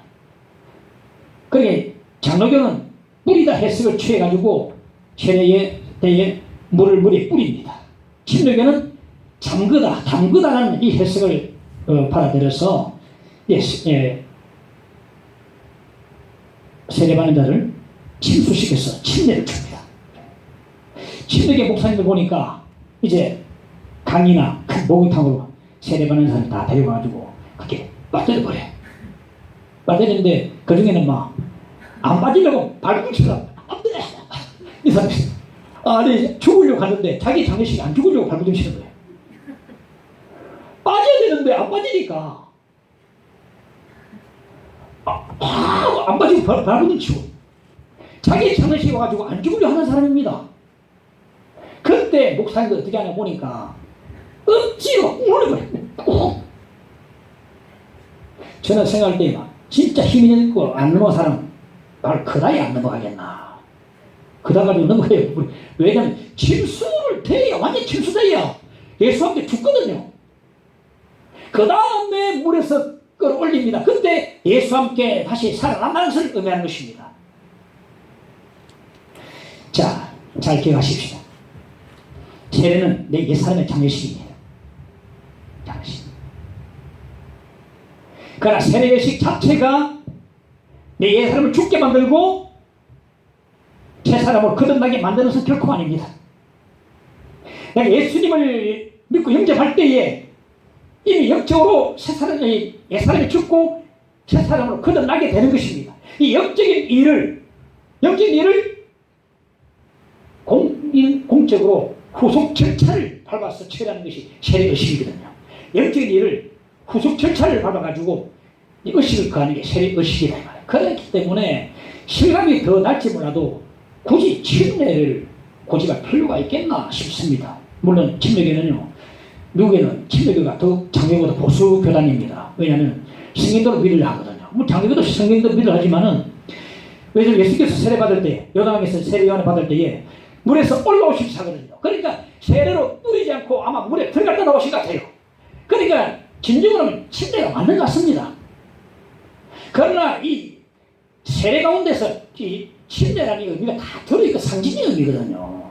그러니까 장로교는 뿌리다 해석을 취해가지고 세례에 대해 물을 물에 뿌립니다. 침례교는 담그다라는 이 해석을 받아들여서 세례받는 자를 침수시켜서 침례를 줍니다. 침례교 목사님들 보니까 이제 강이나 큰 목욕탕으로 세례받는 사람을 다 데려가지고 그렇게 빠뜨려버려. 빠뜨리는데 그 중에는 막 안 빠지려고 발꿈치가 안 돼. 이 사람이 아니 죽으려고 하는데 자기 장례식이 안 죽으려고 발꿈치는 거예요. 빠져야 되는데 안 빠지니까 안 빠지고 바라보는 치고 자기 장례식에 와가지고 안 죽으려 하는 사람입니다. 그때 목사님도 어떻게 하냐 보니까 억지로 우는 거예요. 저는 생각할 때 진짜 힘이 있고 안 넘어간 사람 말 그다이 안 넘어가겠나. 그다 가지고 넘어가요. 왜냐면 침수를 돼야 완전 침수돼야 예수 함께 죽거든요. 그 다음에 물에서 끌어올립니다. 그때 예수 함께 다시 살아난다는 것을 의미하는 것입니다. 자, 잘 기억하십시오. 세례는 내 옛사람의 장례식입니다. 장례식. 그러나 세례식 자체가 내 옛사람을 죽게 만들고 새사람으로 거듭나게 만드는 것은 결코 아닙니다. 내가 예수님을 믿고 영접할 때에 이미 영적으로 옛사람이 죽고 새사람으로 거듭나게 되는 것입니다. 이 영적인 일을 공적으로 후속 절차를 밟아서 처리하는 것이 세례 의식이거든요. 영적인 일을 후속 절차를 밟아가지고 이 의식을 거하는 게 세례 의식이다. 그렇기 때문에 실감이 더 날지 몰라도 굳이 침례를 고집할 필요가 있겠나 싶습니다. 물론 침례교는요, 미국에는 침례교가 더 장교보다 보수 교단입니다. 왜냐하면 성경대로 믿으려 하거든요. 뭐 장교도 성경대로 믿으려 하지만은 왜냐면 예수께서 세례 받을 때, 요단강에서 세례 요한을 받을 때에 물에서 올라오시면서 하거든요. 그러니까 세례로 뿌리지 않고 아마 물에 들어갔다 나오신 것 같아요. 그러니까 진정으로 침례가 맞는 것 같습니다. 그러나 이 세례 가운데서 이 침례라는 의미가 다 들어있고 상징의 의미거든요.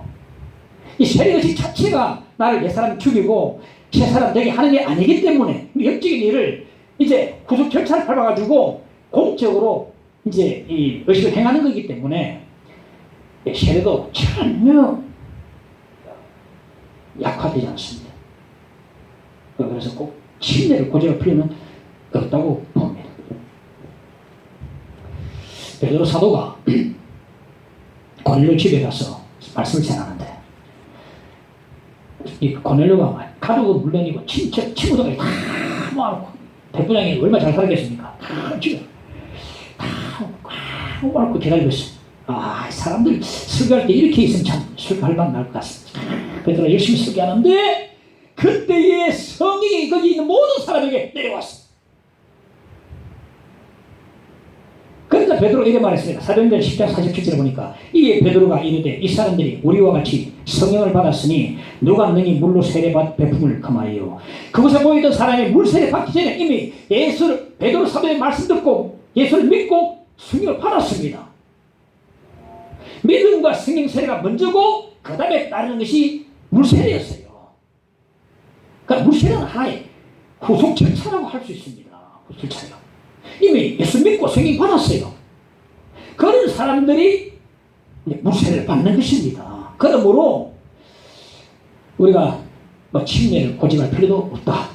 이 세례 의식 자체가 나를 옛사람 죽이고 새사람 되게 하는 게 아니기 때문에 영적인 일을 이제 구속 절차를 밟아가지고 공적으로 이제 이 의식을 행하는 거기 때문에 세례도 전혀 약화되지 않습니다. 그래서 꼭 침례를 고집할 필요는 없다고 봅니다. 베드로 사도가 고넬료 집에 가서 말씀을 전하는데 이 고넬료가 가족은 물론이고 친척, 친구들까지 다 모아놓고 백부장이 얼마나 잘 살겠습니까? 다 지금 다 모아놓고 기다리고 있어요. 아, 사람들 설교할 때 이렇게 있으면 참 설교할 만 나을 것 같습니다. 베드로가 열심히 설교하는데 그때에 성령이 거기 있는 모든 사람에게 내려왔습니다. 그러니까 베드로가 이렇게 말했습니다. 사도행전 10장 47절에 보니까 이에 베드로가 이르되 이 사람들이 우리와 같이 성령을 받았으니 누가 능히 물로 세례 베품을 금하여. 그곳에 모이던 사람이 물 세례 받기 전에 이미 베드로 사도의 말씀 듣고 예수를 믿고 성령을 받았습니다. 믿음과 성령 세례가 먼저고 그 다음에 따르는 것이 물 세례였어요. 그러니까 물 세례는 하나의 후속 절차라고 할 수 있습니다. 후속 절차가. 이미 예수 믿고 성령 받았어요. 그런 사람들이 물세례를 받는 것입니다. 그러므로 우리가 침례를 고집할 필요도 없다.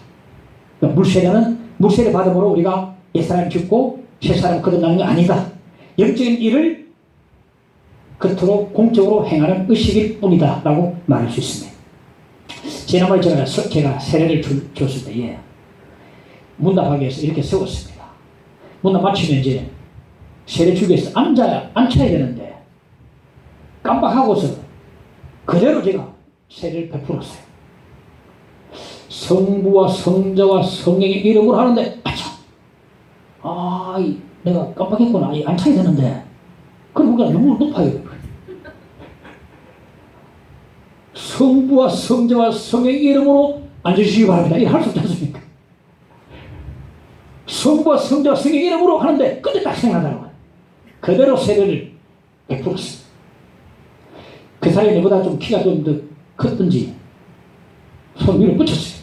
물세례 받음으로 우리가 옛사람 죽고 새사람 거듭나는 게 아니다. 영적인 일을 겉으로 공적으로 행하는 의식일 뿐이다 라고 말할 수 있습니다. 지난번에 제가 세례를 줬을 때에 문답하기 위해서 이렇게 세웠습니다. 문답 마치면 이제 세례 주기 위해서 앉혀야 되는데 깜빡하고서 그대로 제가 세례를 베풀었어요. 성부와 성자와 성령의 이름으로 하는데 내가 깜빡했구나. 앉혀야 되는데 그럼 우리가 너무 높아요. 성부와 성자와 성령의 이름으로 앉으시기 바랍니다. 이렇게 할 수 없지 않습니까? 성부와 성자와 성령의 이름으로 하는데 그때 딱 생각나는 거예요. 그대로 세례를 베풀었어요. 그 사람이 내보다 좀 키가 좀 더 컸던지 손 위로 붙였어요.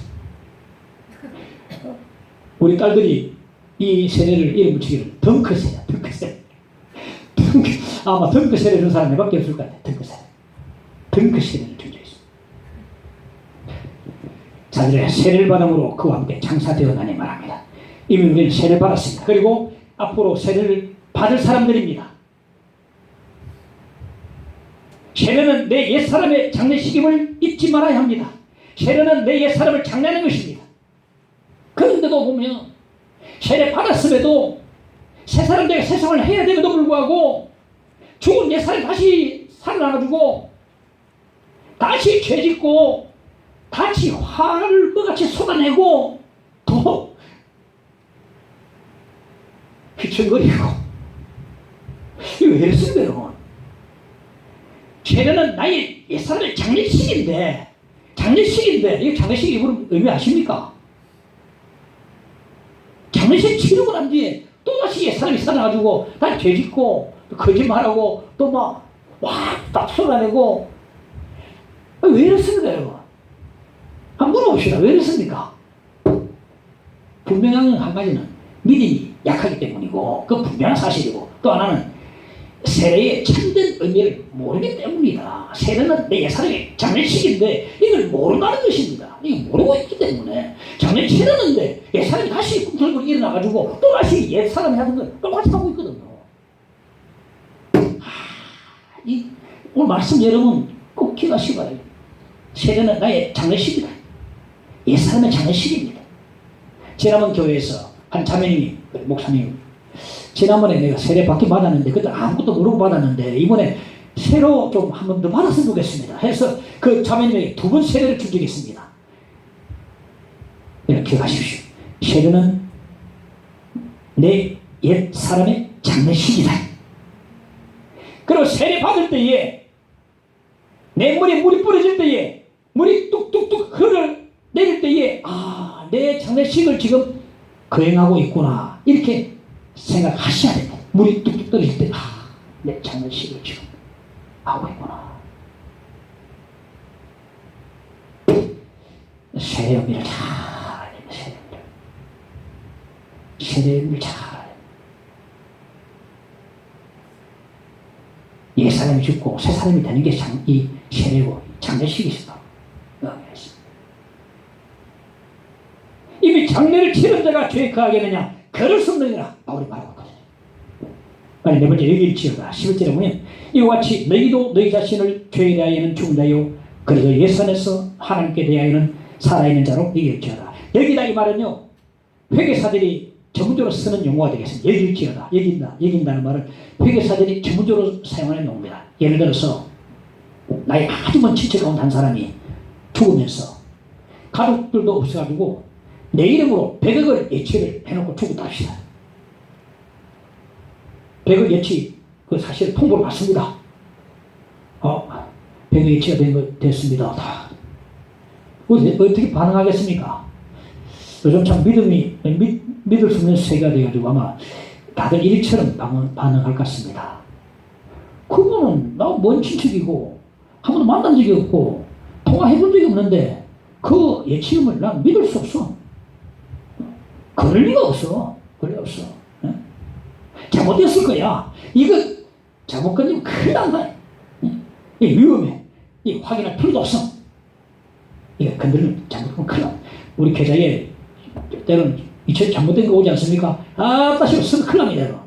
우리 딸들이 이 세례를 이름 붙이기를 덩크세례. 아마 덩크세례 준 사람 내밖에 없을 것 같아요. 덩크세례를 준 적이 있습니다. 자들의 세례를 받음으로 그와 함께 창사되었나니 말합니다. 이미 우리는 세례를 받았습니다. 그리고 앞으로 세례를 받을 사람들입니다. 세례는 내 옛사람의 장례식임을 잊지 말아야 합니다. 세례는 내 옛사람을 장례하는 것입니다. 그런데도 보면 세례 받았음에도 새 사람 되게 세상을 해야 됨에도 불구하고 죽은 옛 사람이 다시 살아나가지고 다시 죄짓고 다시 화를 뭐같이 쏟아내고 또 휘청거리고 이거 왜 이랬습니까 여러분? 죄는 나의 옛사람의 장례식인데 이거 장례식이 의미 아십니까? 장례식 치르고 난 뒤에 또다시 옛사람이 살아나가지고 다시 죄짓고 거짓말하고 또 막 딱 쏟아내고 왜 이렇습니까 여러분? 한번 물어봅시다. 왜 이렇습니까? 분명한 한 가지는 믿음이 약하기 때문이고 그 분명한 사실이고 또 하나는 세례의 참된 의미를 모르기 때문이다. 세례는 내 옛사람의 장례식인데 이걸 모른다는 것입니다. 이거 모르고 있기 때문에 장례 치르는데 옛사람이 다시 꿈틀고 일어나가지고 또다시 옛사람이 하는 걸 똑같이 하고 있거든요. 오늘 말씀 여러분 꼭 기억하시기 바랍니다. 세례는 나의 장례식이다. 옛사람의 장례식입니다. 지난번 교회에서 한 자매님이 목사님 지난번에 내가 세례 받긴 받았는데 그때 아무것도 모르고 받았는데 이번에 새로 좀 한 번 더 받았으면 좋겠습니다 해서 그 자매님에게 2번 세례를 준 적이 있습니다. 이렇게 기억하십시오. 세례는 내 옛 사람의 장례식이다. 그리고 세례 받을 때에 내 머리에 물이 뿌려질 때에 물이 뚝뚝뚝 흘러내릴 때에 내 장례식을 지금 거행하고 있구나 이렇게 생각하셔야 됩니다. 물이 뚝뚝 떨어질 때 내 장례식을 지금 하고 있구나. 세례 의미를 잘 알아야 됩니다. 세례 의미를 잘 알아야 됩니다. 옛 사람이 죽고 새 사람이 되는 게 이 세례고 장례식이시다. 이미 장례를 치른 자가 죄에 거하게 되냐 그럴 수 없느니라 바울이 말하고 있거든요. 빨리 네 번째 여기를 지어라. 11절에 보면 이와 같이 너희도 너희 자신을 죄에 대하여는 죽은 자요 그래도 예선에서 하나님께 대하여는 살아있는 자로 여길지어다. 여기다 이 말은요 회계사들이 전문적으로 쓰는 용어가 되겠습니다. 여길지어다. 여긴다는 말은 회계사들이 전문적으로 사용하는 용어입니다. 예를 들어서 나의 아주 먼 친척 가운데 한 사람이 죽으면서 가족들도 없어가지고 내 이름으로 100억을 예치를 해놓고 죽었다 합시다. 100억 예치 그 사실 통보를 받습니다. 100억 예치가 됐습니다. 어떻게 반응하겠습니까? 요즘 참 믿음이 믿을 수 없는 세계가 되어가지고 아마 다들 일처럼 반응할 것 같습니다. 그분은 나 먼 친척이고 한 번도 만난 적이 없고 통화해본 적이 없는데 그 예치음을 난 믿을 수 없어. 그럴 리가 없어. 그럴 리 없어. 네? 잘못됐을 거야. 이거 잘못 건지면 큰일 난다. 이 위험해. 이 확인할 필요도 없어. 이거 건드리면 잘못하면 큰일 나. 우리 계좌에 때로는 이처럼 잘못된 거 오지 않습니까? 다시 없으면 큰일 납니다.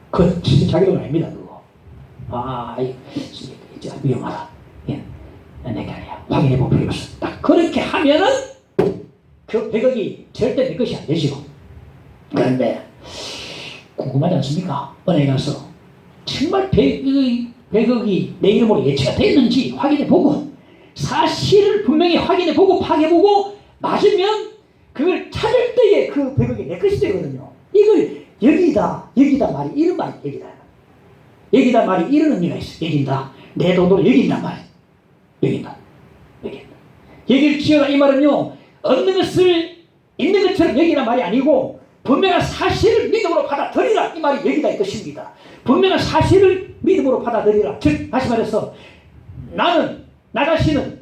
그거 진짜 자기 돈 아닙니다. 그거. 이거 위험하다. 내게 아니야. 확인해 볼 필요 없어. 딱 그렇게 하면은 그 100억이 절대 내 것이 안 되죠. 그런데 궁금하지 않습니까? 은행에 가서 정말 100억이 내 이름으로 예치가 됐는지 확인해보고 사실을 분명히 확인해보고 파악해보고 맞으면 그걸 찾을 때에 그 100억이 내 것이 되거든요. 이걸 여기다 말이 이런 말이 여기다 말이 이런 의미가 있어. 여긴다. 내 돈으로 여긴단 말이야. 여긴다. 여기를 지어라 이 말은요 없는 것을 있는 것처럼 여기란 말이 아니고 분명한 사실을 믿음으로 받아들이라 이 말이 여기다 이 것입니다. 분명한 사실을 믿음으로 받아들이라. 즉 다시 말해서 나는 나 자신은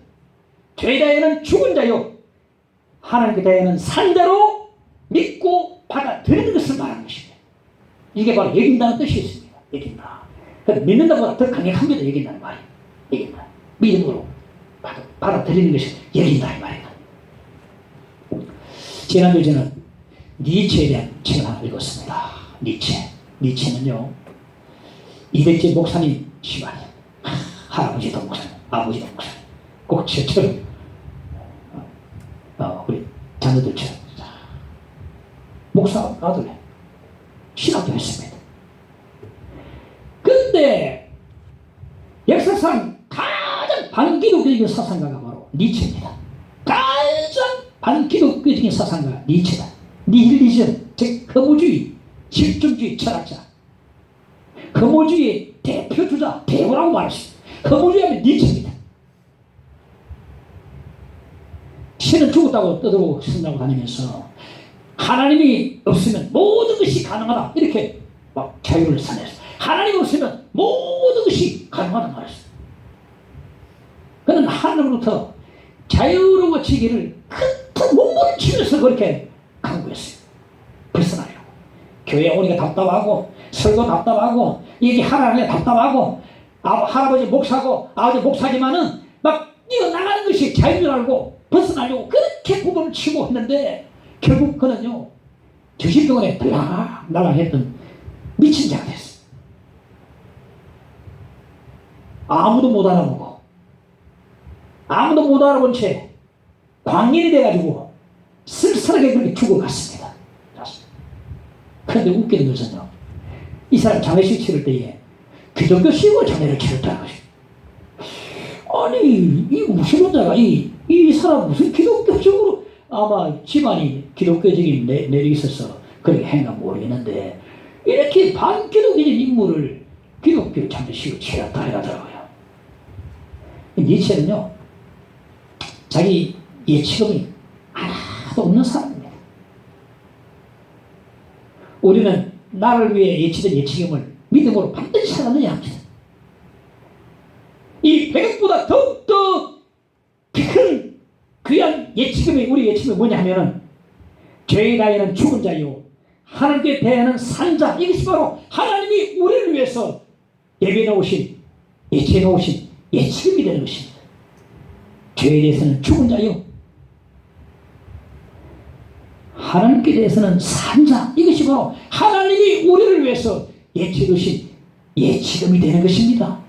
죄에 대하여는 죽은 자요 하나님께 대하여는 산 자로 믿고 받아들이는 것을 말하는 것입니다. 이게 바로 여긴다는 뜻이 있습니다. 여긴다. 믿는 것보다 더 강력합니다. 여긴다는 말이. 여긴다. 믿음으로 받아들이는 것이 여긴다 이 말이다. 지난주에 저는 니체에 대한 책을 하나 읽었습니다. 니체는요 이백제 목사님 집안이에요. 할아버지도 목사님, 아버지도 목사님. 꼭 저처럼 우리 자녀들처럼 목사 아들래. 시작되었습니다. 그런데 역사상 가장 반기독교적인 사상가가 바로 니체입니다. 가장 반기독교적인 사상가 니체다. 니힐리즘, 즉 허무주의, 실존주의 철학자, 허무주의의 대표주자, 대부라고 말했습니다. 허무주의하면 니체입니다. 신은 죽었다고 떠들고 쓴다고 다니면서 하나님이 없으면 모든 것이 가능하다 이렇게 막 자유를 선했어요. 하나님 없으면 모든 것이 가능하다 말했어요. 그는 하나님으로부터 자유로워지기를 큰 몸부림을 치면서 그렇게 강구했어요. 벗어나려고. 교회 오니까 답답하고 설교 답답하고 얘기 하나님이 답답하고 할아버지 목사고 아버지 목사지만은 막 뛰어나가는 것이 자유인 줄 알고 벗어나려고 그렇게 구분을 치고 했는데 결국 그는요 정신병원에 들락날락했던 미친 자가 됐어요. 아무도 못 알아보고 아무도 못 알아본 채 광인이 돼가지고 쓸쓸하게 그렇게 죽어갔습니다. 그런데 웃기는 것은요 이 사람 장례식 치를 때에 기독교 식으로 장례를 치렀다는 것입니다. 아니 이 무신론자가 이 사람 무슨 기독교적으로 아마 집안이 기독교적인 내력이 있어서 그렇게 행가 모르겠는데 이렇게 반기독교적인 인물을 기독교 장례식으로 치렀다 해가더라고요. 니체는요 자기 예치금이 하나도 없는 사람입니다. 우리는 나를 위해 예치된 예치금을 믿음으로 반드시 살아내야 합니다. 이 백역보다 더욱더 큰 귀한 예치금이 우리 예치금이 뭐냐 하면은 죄의 나이는 죽은 자요 하나님께 대하는 산자. 이것이 바로 하나님이 우리를 위해서 예비해 놓으신 예치해 놓으신 예치금이 되는 것입니다. 죄에 대해서는 죽은 자요 하나님께 대해서는 산자. 이것이 바로 하나님이 우리를 위해서 예치해 두신 예치금이 되는 것입니다.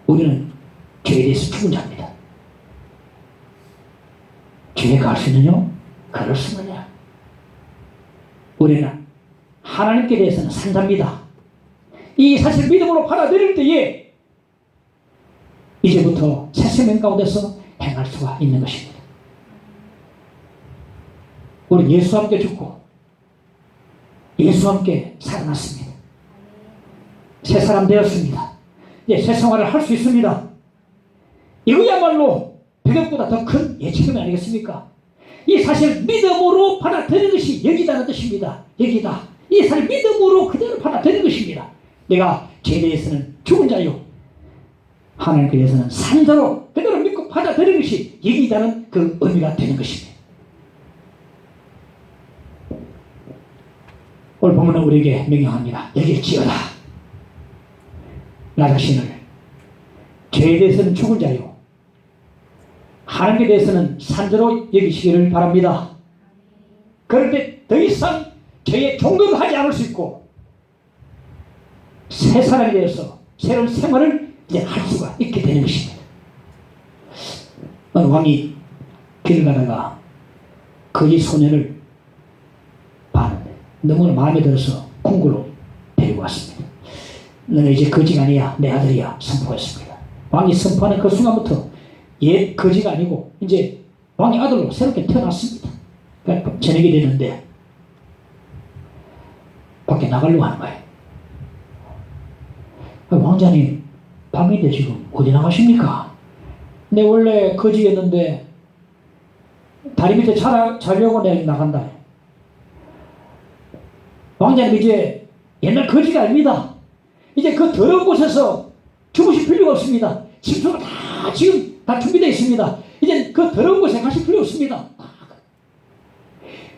우리는 죄에 대해서 죽은 자입니다. 죄에 갈 수 있느냐? 그럴 수 있느냐? 우리는 하나님께 대해서는 산자입니다. 이 사실 믿음으로 받아들일 때에 이제부터 새 생명 가운데서 행할 수가 있는 것입니다. 우리는 예수와 함께 죽고 예수와 함께 살아났습니다. 새 사람 되었습니다. 이제 새 생활을 할 수 있습니다. 이거야말로 백역보다 더 큰 예치금이 아니겠습니까? 이 사실 믿음으로 받아들이는 것이 여기다는 뜻입니다. 여기다. 이 사실 믿음으로 그대로 받아들이는 것입니다. 내가 죄에 대해서는 죽은 자요 하나님께 대해서는 산 자로 그대로 믿고 받아들이는 것이 여기다는 그 의미가 되는 것입니다. 오늘 본문은 우리에게 명령합니다. 여기를 지어라. 나 자신을 죄에 대해서는 죽은 자요 하나님께 대해서는 산자로 여기시기를 바랍니다. 그럴 때 더 이상 죄에 종노하지 않을 수 있고 새 사람이 되어서 새로운 생활을 이제 할 수가 있게 되는 것입니다. 어느 왕이 길을 가다가 거지 소년을 봤는데 너무나 마음에 들어서 궁궐로 데리고 왔습니다. 너는 이제 거지가 아니야, 내 아들이야 선포했습니다. 왕이 선포하는 그 순간부터 옛 거지가 아니고 이제 왕의 아들로 새롭게 태어났습니다. 그러니까 저녁이 되는데 밖에 나가려고 하는 거예요. 왕자님 밤인데 지금 어디 나가십니까? 내 원래 거지였는데 다리 밑에 자려고 내가 나간다. 왕자님 이제 옛날 거지가 아닙니다. 이제 그 더러운 곳에서 죽으실 필요가 없습니다. 식초가 다 지금 다 준비되어 있습니다. 이제 그 더러운 곳에 가실 필요 없습니다.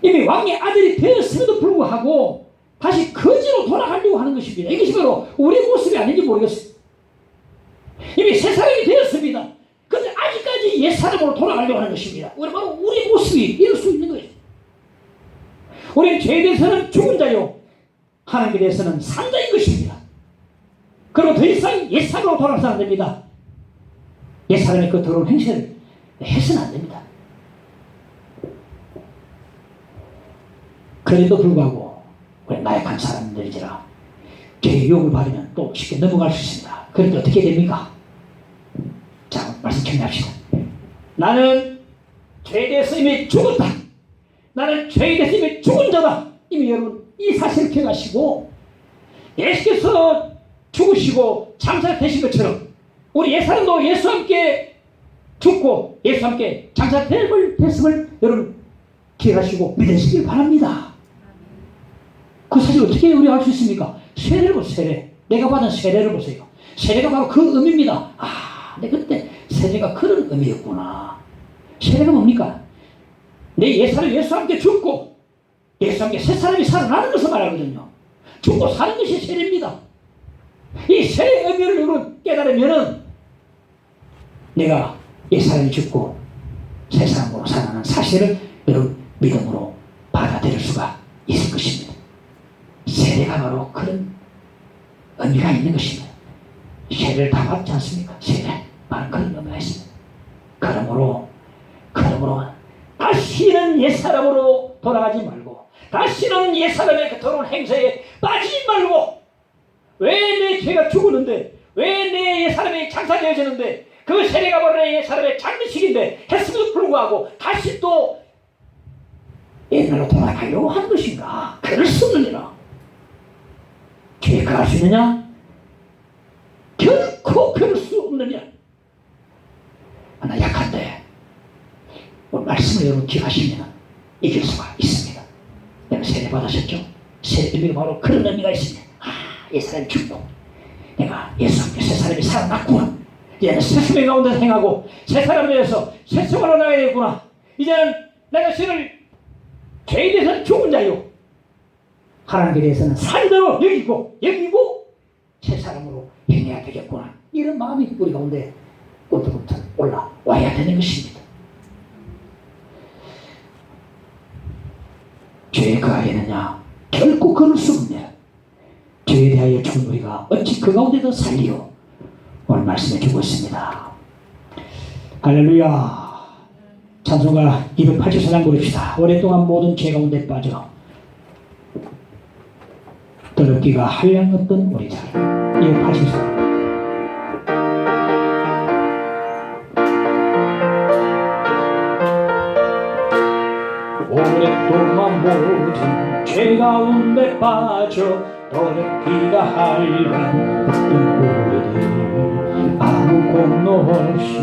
이미 왕의 아들이 되었음에도 불구하고 다시 거지로 돌아가려고 하는 것입니다. 이것이 바로 우리의 모습이 아닌지 모르겠어요. 이미 새 사람이 되었습니다. 그런데 아직까지 옛 사람으로 돌아가려고 하는 것입니다. 우리 바로 우리 모습이 이럴 수 있는 거예요. 우리는 죄에 대해서는 죽은 자요 하나님께 대해서는 산 자인 것입니다. 그리고 더 이상 옛 사람으로 돌아가서 안 됩니다. 옛 사람의 그 더러운 행실을 해서는 안 됩니다. 그래도 불구하고 오래 나약한 사람들이지라 죄의 유혹을 받으면 또 쉽게 넘어갈 수 있습니다. 그런데 어떻게 됩니까? 자, 말씀 정리합시다. 나는 죄에 대해서 이미 죽었다. 나는 죄에 대해서 이미 죽은 자다. 이미 여러분 이 사실을 기억하시고 예수께서 죽으시고 장사되신 것처럼 우리 옛사람도 예수와 함께 죽고 예수와 함께 장사됐음을 여러분 기억하시고 믿으시길 바랍니다. 그 사실 어떻게 우리가 알 수 있습니까? 세례를 보세요. 세례. 내가 받은 세례를 보세요. 세례가 바로 그 의미입니다. 내 그때 세례가 그런 의미였구나. 세례가 뭡니까? 내 옛사람 예수와 함께 죽고 예수와 함께 새 사람이 살아나는 것을 말하거든요. 죽고 사는 것이 세례입니다. 이 세례의 의미를 여러분 깨달으면은 내가 옛사람이 죽고 새 사람으로 살아나는 사실을 여러분 믿음으로 받아들일 수가 있을 것입니다. 세례가 바로 그런 의미가 있는 것입니다. 세례를 다 받지 않습니까? 세례 바로 그런 의미가 있습니다. 그러므로 다시는 옛사람으로 돌아가지 말고 다시는 옛사람의 그 더러운 행세에 빠지지 말고 왜 내 죄가 죽었는데 왜 내 옛사람이 장사되어지는데 그 세례가 바로 내 옛사람의 장례식인데 했음에도 불구하고 다시 또 옛날로 돌아가려고 하는 것인가? 그럴 수 없느니라. 죄에 그럴 수 있느냐? 결코 그럴 수 없느냐? 나 약한데 오늘 말씀을 여러분 기억하시면 이길 수가 있습니다. 내가 세례 받으셨죠? 세례 의미가 바로 그런 의미가 있습니다. 옛사람이 죽고 내가 예수 함께 새 사람이 살아났구나. 이제는 새 생명 가운데 행하고 새 사람에 대해서 새 생활로 나가야 되겠구나. 이제는 내가 죄에 대해서는 죽은 자요 하나님께 대해서는 살대로 여기고 새 사람으로 행해야 되겠구나. 이런 마음이 우리 가운데 꼬들꼬들 올라와야 되는 것입니다. 죄에 거하겠느냐? 결코 그럴 수 없느냐. 죄에 대하여 죽은 우리가 어찌 그 가운데도 살리요. 오늘 말씀해 주고 있습니다. 할렐루야. 찬송가 284장 부릅시다. 오랫동안 모든 죄 가운데 빠져 더럽기가 한량없던 우리들. 284장. 오랫동안 모든 죄 가운데 빠져 더럽기가 한량없던 우리들 아무 공로 없이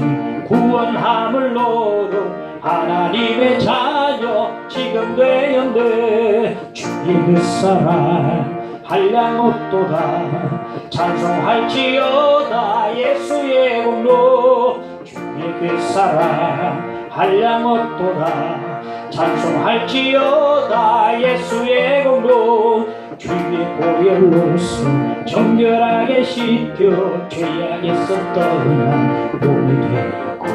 구원함을 너도 하나님의 자녀 지금 되었네. 주의 그 사랑 한량없도다. 찬송할지어다 예수의 공로. 주의 그 사랑 한량없도다. 찬송할지어다 예수의 공로. 주의 보혈로서 정결하게 씻겨 죄악에서 떠난 몸이 되었고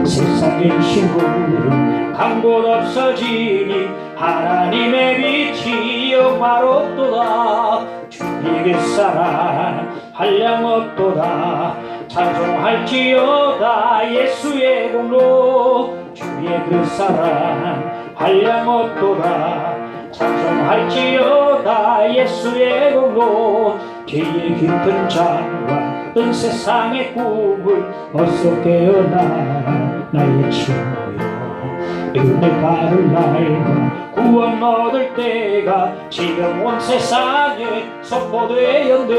세상의 신부는 간 곳 없어지니 하나님의 빛이 영화롭도다. 주의 그 사랑 한량없도다. 찬송할지어다 예수의 공로. 주의 그 사랑 한량없도다. 찬송할지어다 예수의 공로. 죄의 깊은 장과 은 세상의 꿈을 어서 깨어나 나의 친구여. 은혜 받을 날과 구원 얻을 때가 지금 온 세상에 선포되었네.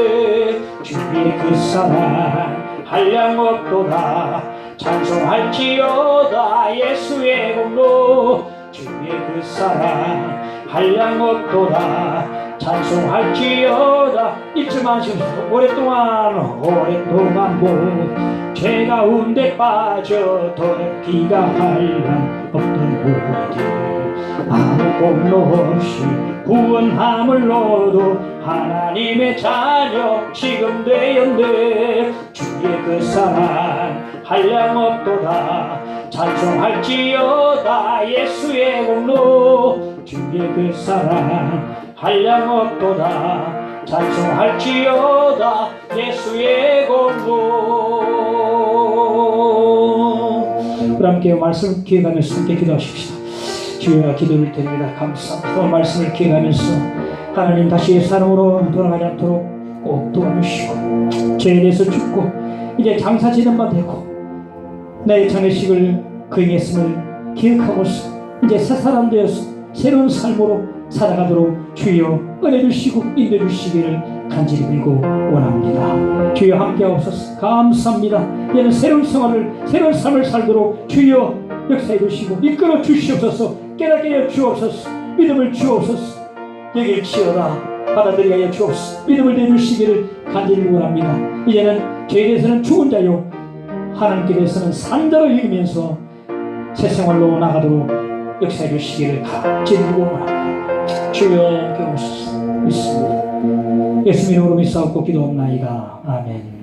주의 그 사랑 한량없도다. 찬송할지어다 예수의 공로. 주의 그 사랑 한량없도다. 찬송할지어다. 잊지 마시고 오랫동안 죄 가운데 빠져 더럽기가 한량없던 우리들 아무 공로 없이 구원함을 너도 하나님의 자녀 지금 되었네. 주의 그 사랑 한량없도다. 찬송할지어다 예수의 공로. 주의 그 사랑 한량없도다. 찬송할지어다 예수의 공로. 우리 함께 말씀을 기억하면서 함께 기도하십시다. 주여 기도를 드립니다. 감사합니다. 말씀을 기억하면서 하나님 다시 사람으로 돌아가지 않도록 꼭 도와주시고 죄에 대해서 죽고 이제 장사 지는 바 되고 내 장례식을 거행했음을 기억하고서 이제 새 사람 되어서 새로운 삶으로 살아가도록 주여 은혜 주시고 인도해 주시기를 간절히 빌고 원합니다. 주여 함께하옵소서. 감사합니다. 이제는 새로운 생활을 새로운 삶을 살도록 주여 역사해 주시고 이끌어 주시옵소서. 깨닫게 하여 주옵소서. 믿음을 주옵소서. 여길 치어라 받아들이게 하여 주옵소서. 믿음을 내주시기를 간절히 원합니다. 이제는 죄에 대해서는 죽은 자요 하나님께 대해서는 산 자로 여기면서 새 생활로 나가도록 역사해 주시기를 간절히 원합니다. 주여 함께 오소서. 믿습니다. 예수님 이름으로 믿사옵고 기도합나이다. 아멘.